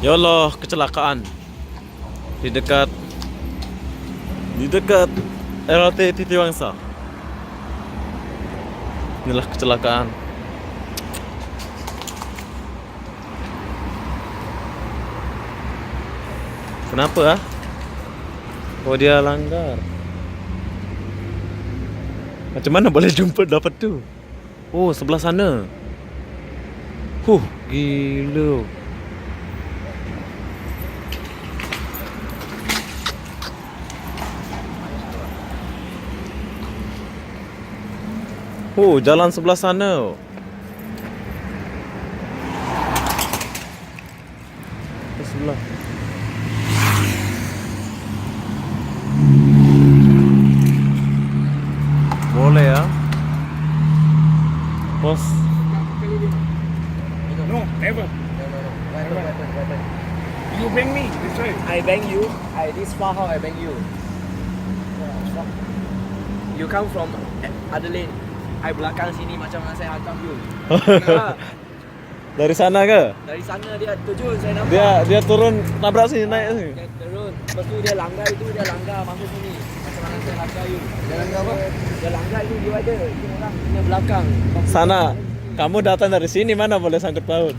Ya Allah, kecelakaan di dekat LRT Titiwangsa. Inilah kecelakaan. Kenapa ah? Oh, dia langgar. Macam mana boleh jumpa dapat tu? Oh, sebelah sana. Gila. Jalan sebelah sana. Ke sebelah. Boleh ya. Bos. No, never. You bang me, this way. I bang you. This far how I bang you. You come from other lane. I belakang sini macam mana saya hantam you. Dari sana ke? Dari sana dia terjun, saya nampak. Dia turun nabrak sini, naik sini. Dia turun. Lepas tu dia langgar masuk sini. Macam mana saya langgar you. Dia langgar apa? Dia langgar itu divider. Itu orang punya belakang. Sana. Kamu datang dari sini, mana boleh sangkut paut?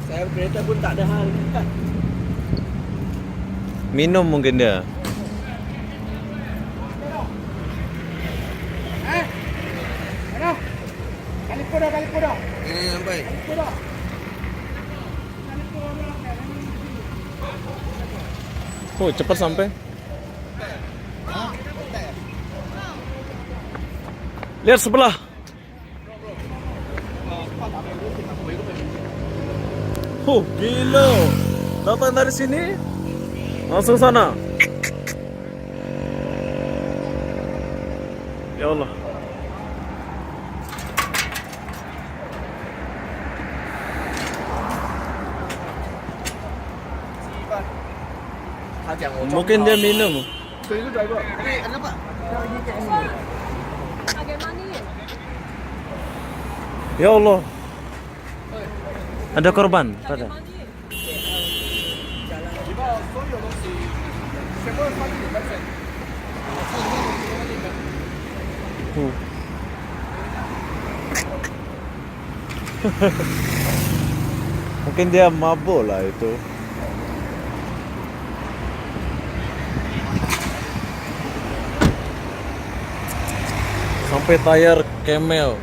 Saya kereta pun tak ada hal. Minum mungkin dia. Kali poda. Sampai. Cepat sampai. Lihat sebelah. Gila. Datang dari sini, langsung sana. Ya Allah. Mungkin dia minum. Ya Allah. Ada korban pada. Mungkin dia mabuk lah itu. Sampai tayar Camel.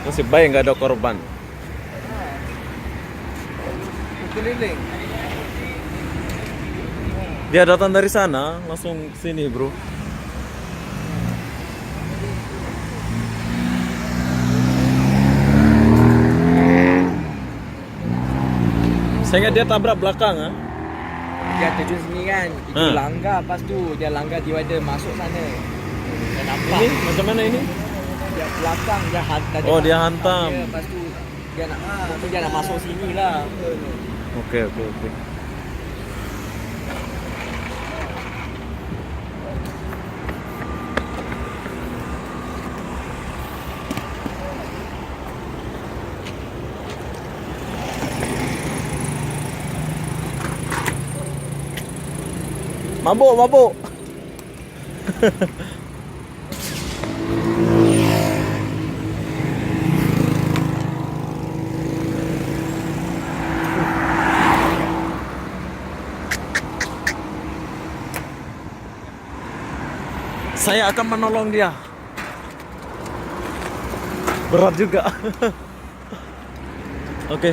Masih baik nggak ada korban. Keliling. Dia datang dari sana langsung sini, bro. Saya ingat dia tabrak belakang, ah. Dia terjun sini kan. Itu langgar, lepas tu dia langgar divider masuk sana. Dia nampak. Ini macam mana ini? Dia belakang dia hantam. Dia hantam. Lepas tu dia nak masuk sini lah. Oke. Mabuk. Saya akan menolong dia. Berat juga. Oke.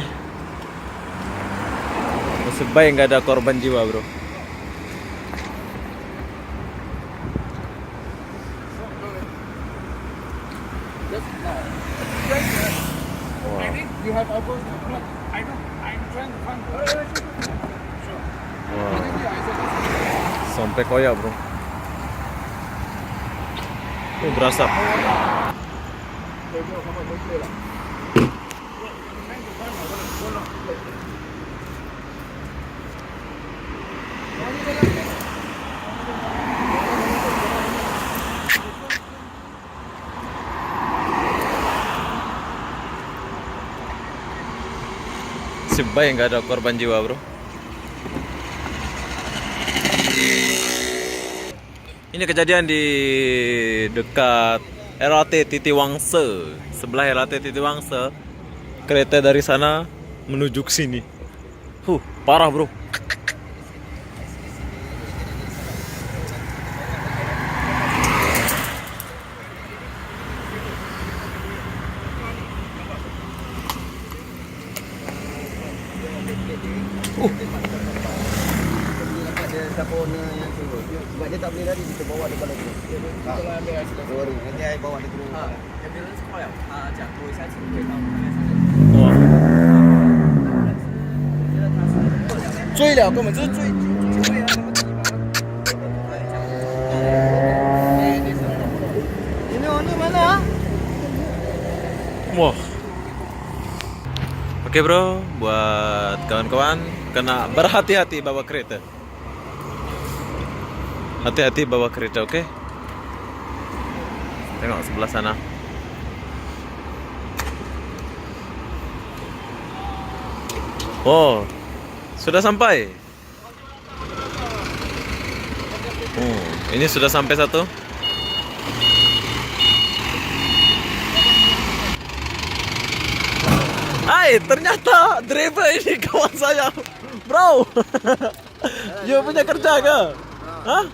Nasib baik nggak ada korban jiwa, bro. I think you have elbows. Look, I know. I'm trying to find. Sure. Wow. Sampai koyak, bro. Berasap. Sebaik nggak ada korban jiwa, bro. Ini kejadian di dekat LRT Titiwangsa. Sebelah LRT Titiwangsa. Kereta dari sana menuju ke sini. Parah, bro. Ada sapona yang tu. Sebab dia tak boleh lari kita bawa dia balik dulu. Kalau ambil accident. Sorry, nanti saya bawa dia dulu. Ambulance call 了，他讲多一下请可以到那边上。追了，根本就是追啊！Ini mana? Wah. Oke, bro, buat kawan-kawan kena berhati-hati bawa kereta. Hati-hati bawa kereta, oke? Tengok sebelah sana. Oh, sudah sampai. Ini sudah sampai satu. Hai, ternyata driver ini kawan saya, bro. You punya kerja ke? Hah?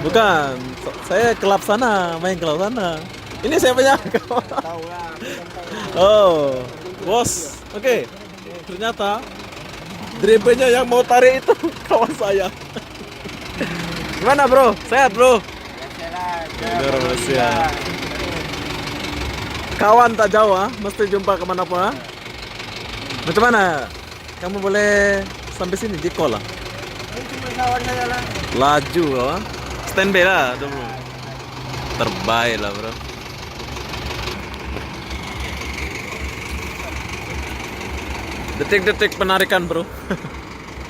Bukan, saya kelab sana, main kelab sana. Ini saya punya kawan. Oh, bos. Oke. Ternyata drivernya yang mau tarik itu kawan saya. Gimana, bro? Sehat, bro? Luar biasa. Kawan tak jauh, mesti jumpa kemanapun. Macam mana? Kamu boleh sampai sini di call lah. Cuma kawan saya lah. Laju, standby lah dulu. Terbaik lah, bro. Detik-detik penarikan, bro.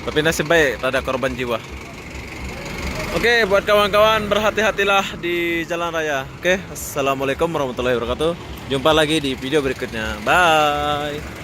Tapi nasib baik tak ada korban jiwa. Oke, buat kawan-kawan berhati-hatilah di jalan raya. Oke, assalamualaikum warahmatullahi wabarakatuh. Jumpa lagi di video berikutnya. Bye.